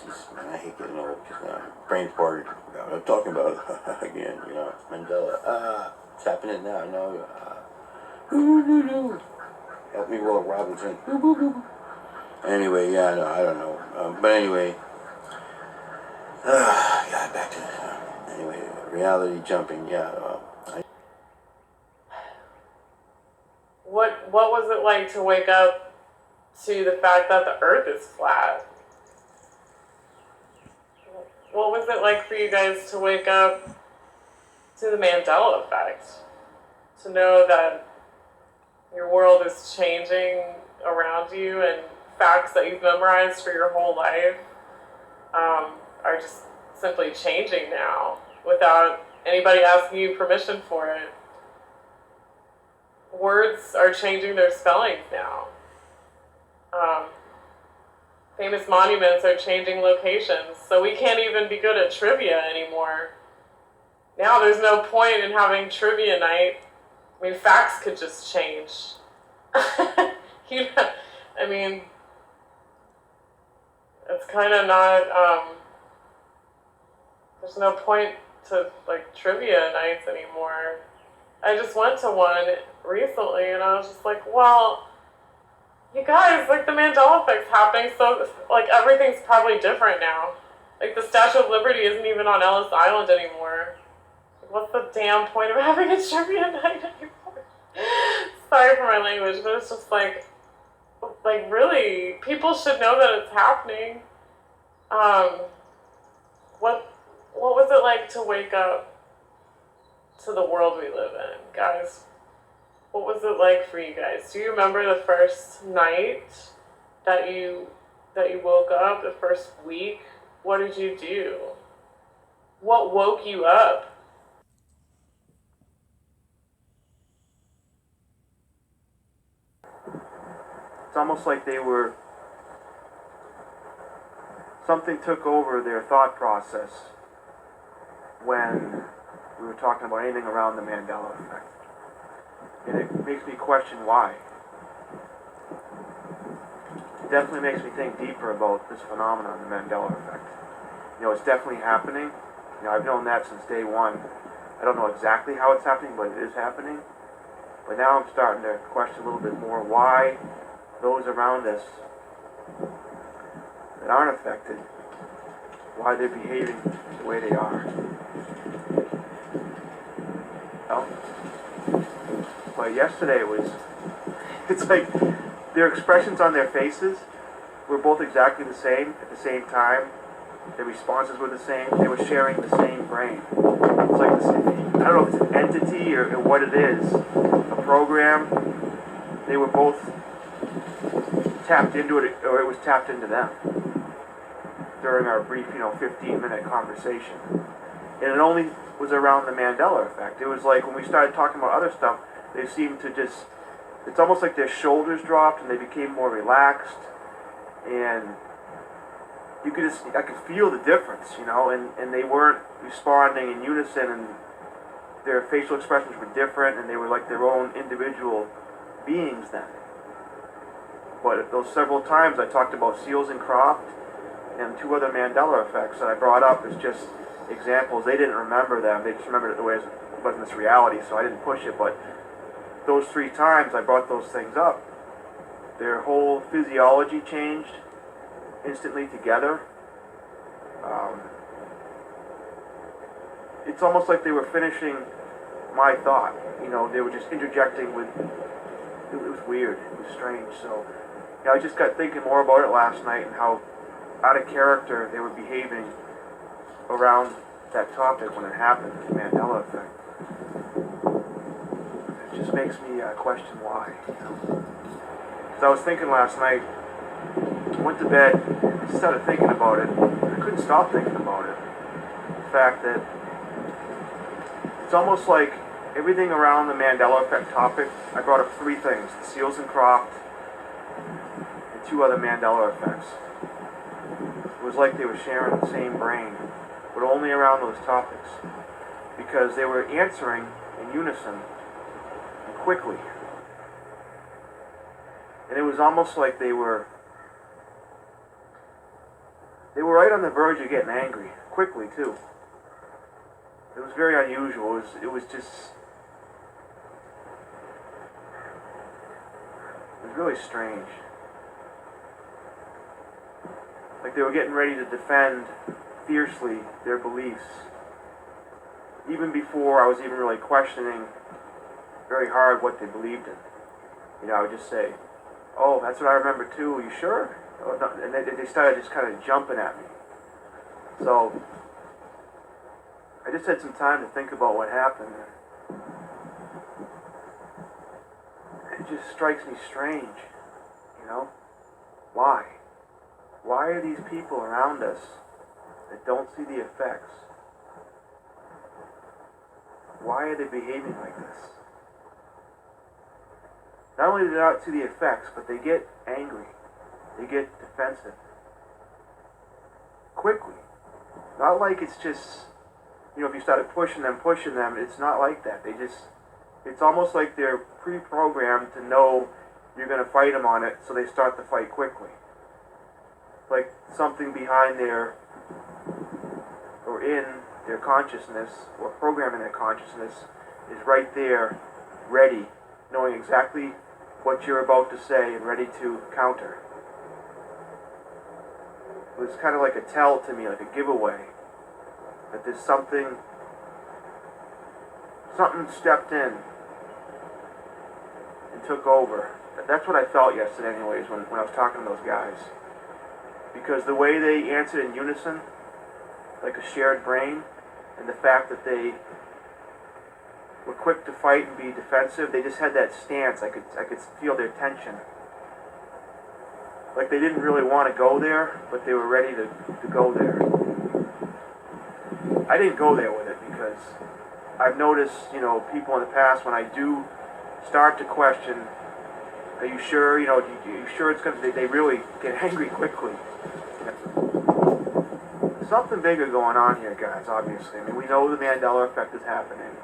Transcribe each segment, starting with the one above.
Jeez, man, I hate getting old. Just brain farted. I'm talking about again. Mandela. It's happening now. Help me, Will Robinson. Anyway, yeah, no, I don't know. But anyway, yeah, back to anyway, reality jumping. Yeah. What was it like to wake up to the fact that the Earth is flat? What was it like for you guys to wake up to the Mandela effect? To know that your world is changing around you and facts that you've memorized for your whole life are just simply changing now without anybody asking you permission for it. Words are changing their spellings now. Famous monuments are changing locations, so we can't even be good at trivia anymore. Now there's no point in having trivia night. I mean, facts could just change. I mean, it's kind of not, there's no point to, like, trivia nights anymore. I just went to one recently, and I was just like, well, you guys, like, the Mandela effect's happening, so, like, everything's probably different now. Like, the Statue of Liberty isn't even on Ellis Island anymore. What's the damn point of having a trivia night anymore? Sorry for my language, but it's just like really, people should know that it's happening. What was it like to wake up to the world we live in, guys? What was it like for you guys? Do you remember the first night that you woke up, the first week? What did you do? What woke you up? It's almost like something took over their thought process when we were talking about anything around the Mandela effect. And it makes me question why. It definitely makes me think deeper about this phenomenon, the Mandela effect. It's definitely happening. I've known that since day one. I don't know exactly how it's happening, but it is happening. But now I'm starting to question a little bit more why those around us that aren't affected, why they're behaving the way they are. But yesterday it's like their expressions on their faces were both exactly the same at the same time. Their responses were the same. They were sharing the same brain. It's like this, I don't know if it's an entity or what it is, a program. They were both tapped into it, or it was tapped into them during our brief, 15-minute conversation. And it only was around the Mandela effect. It was like when we started talking about other stuff, they seemed to just, it's almost like their shoulders dropped and they became more relaxed. And I could feel the difference, and they weren't responding in unison, and their facial expressions were different, and they were like their own individual beings then. But those several times I talked about Seals and Croft and two other Mandela effects that I brought up as just examples. They didn't remember them. They just remembered it the way it was in this reality, so I didn't push it. But those 3 times I brought those things up, their whole physiology changed instantly together. It's almost like they were finishing my thought. They were just interjecting with, it was weird, it was strange. So I just got thinking more about it last night and how out of character they were behaving around that topic when it happened, the Mandela effect. It just makes me question why. Because I was thinking last night, I went to bed, I just started thinking about it. I couldn't stop thinking about it. The fact that it's almost like everything around the Mandela effect topic, I brought up 3 things: the Seals and Croft, and 2 other Mandela effects. It was like they were sharing the same brain, but only around those topics, because they were answering in unison and quickly. And it was almost like they were they were right on the verge of getting angry, quickly too. It was very unusual. It was really strange. Like they were getting ready to defend fiercely their beliefs. Even before I was even really questioning very hard what they believed in. You know, I would just say, oh, that's what I remember too, are you sure? Oh, no. And they started just kind of jumping at me. So, I just had some time to think about what happened. It just strikes me strange, you know? Why? Why are these people around us that don't see the effects? Why are they behaving like this? Not only do they not see the effects, but they get angry. They get defensive. Quickly. Not like it's just, you know, if you started pushing them, it's not like that. It's almost like they're pre-programmed to know you're going to fight them on it, so they start the fight quickly. Like something behind their, or in their consciousness, or programming their consciousness, is right there, ready, knowing exactly what you're about to say and ready to counter. It was kind of like a tell to me, like a giveaway, that there's something stepped in and took over. That's what I felt yesterday anyways when I was talking to those guys. Because the way they answered in unison, like a shared brain, and the fact that they were quick to fight and be defensive, they just had that stance. I could feel their tension. Like they didn't really want to go there, but they were ready to go there. I didn't go there with it because I've noticed, you know, people in the past when I do start to question, are you sure, you know, are you sure it's going to, they really get angry quickly. Something bigger going on here, guys, obviously. I mean, we know the Mandela effect is happening.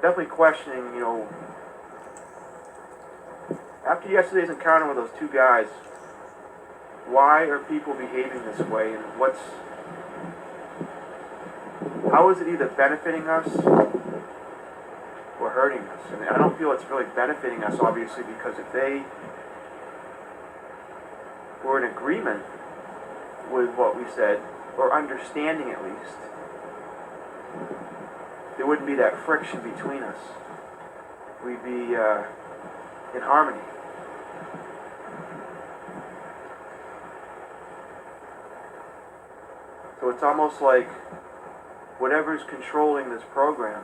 Definitely questioning, you know, after yesterday's encounter with those two guys, why are people behaving this way, and how is it either benefiting us or hurting us? And I don't feel it's really benefiting us, obviously, because if they were in agreement with what we said, or understanding at least, there wouldn't be that friction between us. We'd be in harmony. So it's almost like whatever's controlling this program,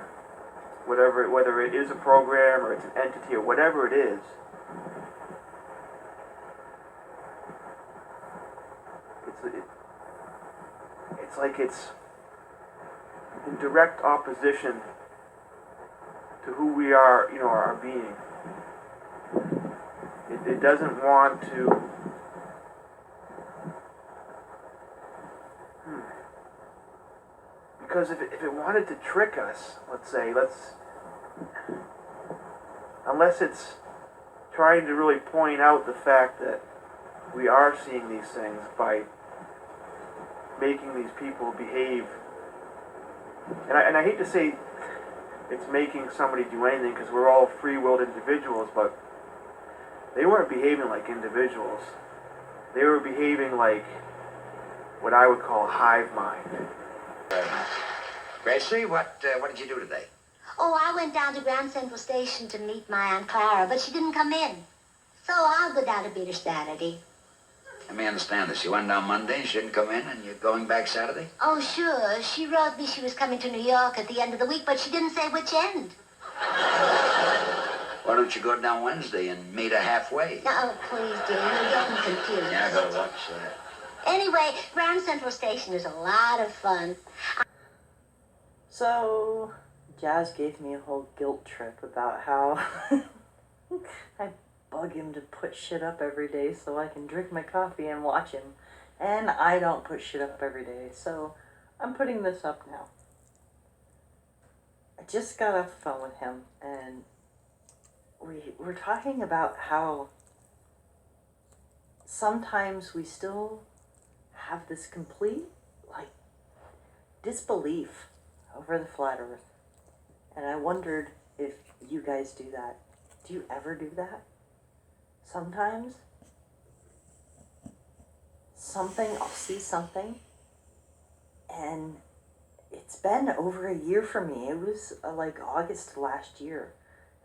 whether it is a program or it's an entity or whatever it is, it's like it's in direct opposition to who we are, you know, our being. It doesn't want to because if it wanted to trick us, unless it's trying to really point out the fact that we are seeing these things by making these people behave, and I hate to say it's making somebody do anything because we're all free-willed individuals, but they weren't behaving like individuals. They were behaving like what I would call a hive mind. Gracie, what did you do today? Oh, I went down to Grand Central Station to meet my Aunt Clara, but she didn't come in. So I'll go down to beat her Saturday. Let me understand this. You went down Monday, she didn't come in, and you're going back Saturday? Oh, sure. She wrote me she was coming to New York at the end of the week, but she didn't say which end. Why don't you go down Wednesday and meet her halfway? No, please, dear. You're getting confused. Yeah, I gotta watch that. Anyway, Grand Central Station is a lot of fun. So, Jazz gave me a whole guilt trip about how I bug him to put shit up every day so I can drink my coffee and watch him. And I don't put shit up every day, so I'm putting this up now. I just got off the phone with him, and we were talking about how sometimes we still have this complete, like, disbelief over the flat earth. And I wondered if you guys do that. Do you ever do that? Sometimes I'll see something, and it's been over a year for me. It was like August last year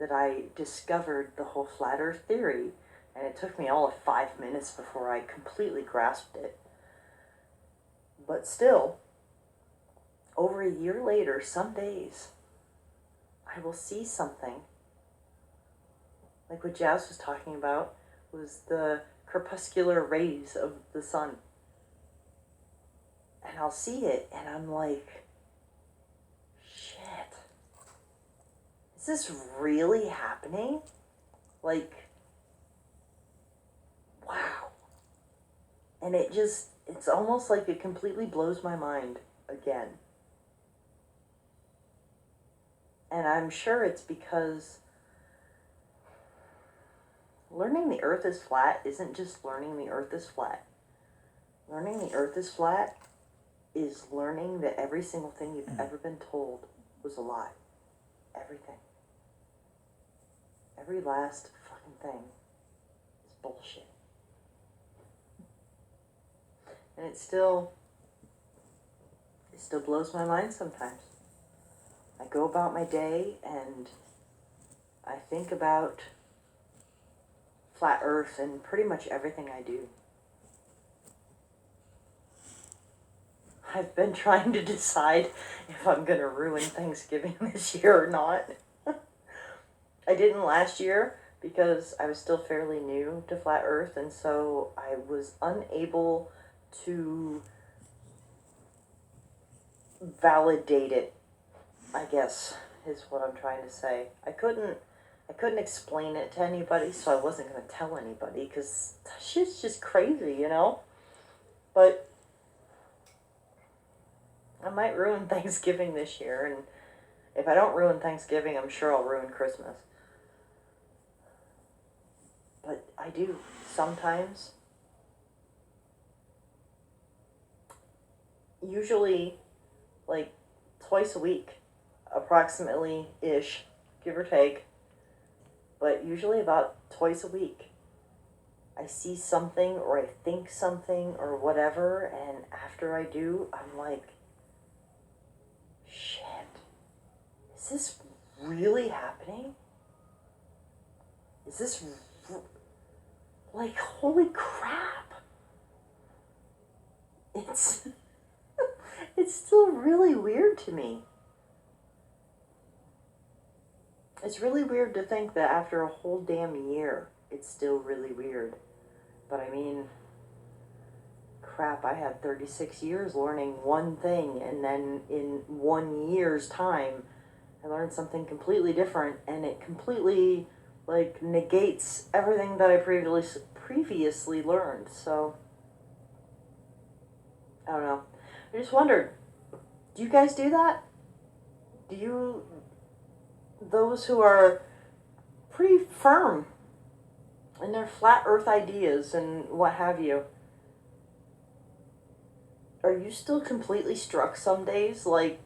that I discovered the whole flat earth theory, and it took me all of 5 minutes before I completely grasped it. But still, over a year later, some days, I will see something. Like what Jazz was talking about was the crepuscular rays of the sun. And I'll see it, and I'm like, shit. Is this really happening? Like, wow. And it's almost like it completely blows my mind again. And I'm sure it's because learning the earth is flat isn't just learning the earth is flat. Learning the earth is flat is learning that every single thing you've ever been told was a lie. Everything. Every last fucking thing is bullshit. And it still blows my mind sometimes. I go about my day and I think about flat earth and pretty much everything I do. I've been trying to decide if I'm going to ruin Thanksgiving this year or not. I didn't last year because I was still fairly new to flat earth, and so I was unable to validate it, I guess, is what I'm trying to say. I couldn't explain it to anybody, so I wasn't going to tell anybody, because that shit's just crazy, you know? But I might ruin Thanksgiving this year, and if I don't ruin Thanksgiving, I'm sure I'll ruin Christmas. But I do, sometimes. Usually, like, twice a week, approximately-ish, give or take. But usually about twice a week, I see something or I think something or whatever, and after I do, I'm like, shit, is this really happening? Is this, like, holy crap. It's still really weird to me. It's really weird to think that after a whole damn year, it's still really weird. But I mean, crap, I had 36 years learning one thing, and then in 1 year's time, I learned something completely different, and it completely, like, negates everything that I previously learned. So, I don't know. I just wondered, do you guys do that? Do you, those who are pretty firm in their flat earth ideas and what have you, are you still completely struck some days? Like,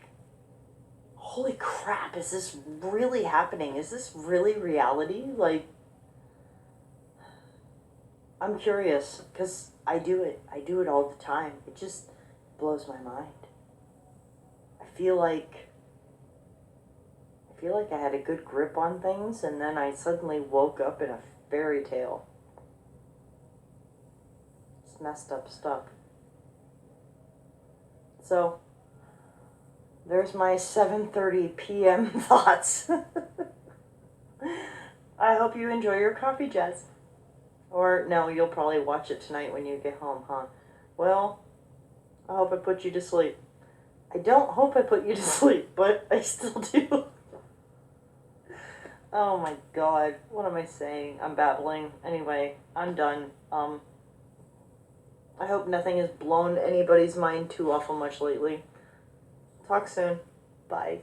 holy crap, is this really happening? Is this really reality? Like, I'm curious, because I do it all the time. It just blows my mind. I feel like I had a good grip on things, and then I suddenly woke up in a fairy tale. It's messed up stuff. So, there's my 7:30 p.m. thoughts. I hope you enjoy your coffee, Jazz. Or, no, you'll probably watch it tonight when you get home, huh? Well, I hope I put you to sleep. I don't hope I put you to sleep, but I still do. Oh my god, what am I saying? I'm babbling. Anyway, I'm done. I hope nothing has blown anybody's mind too awful much lately. Talk soon. Bye.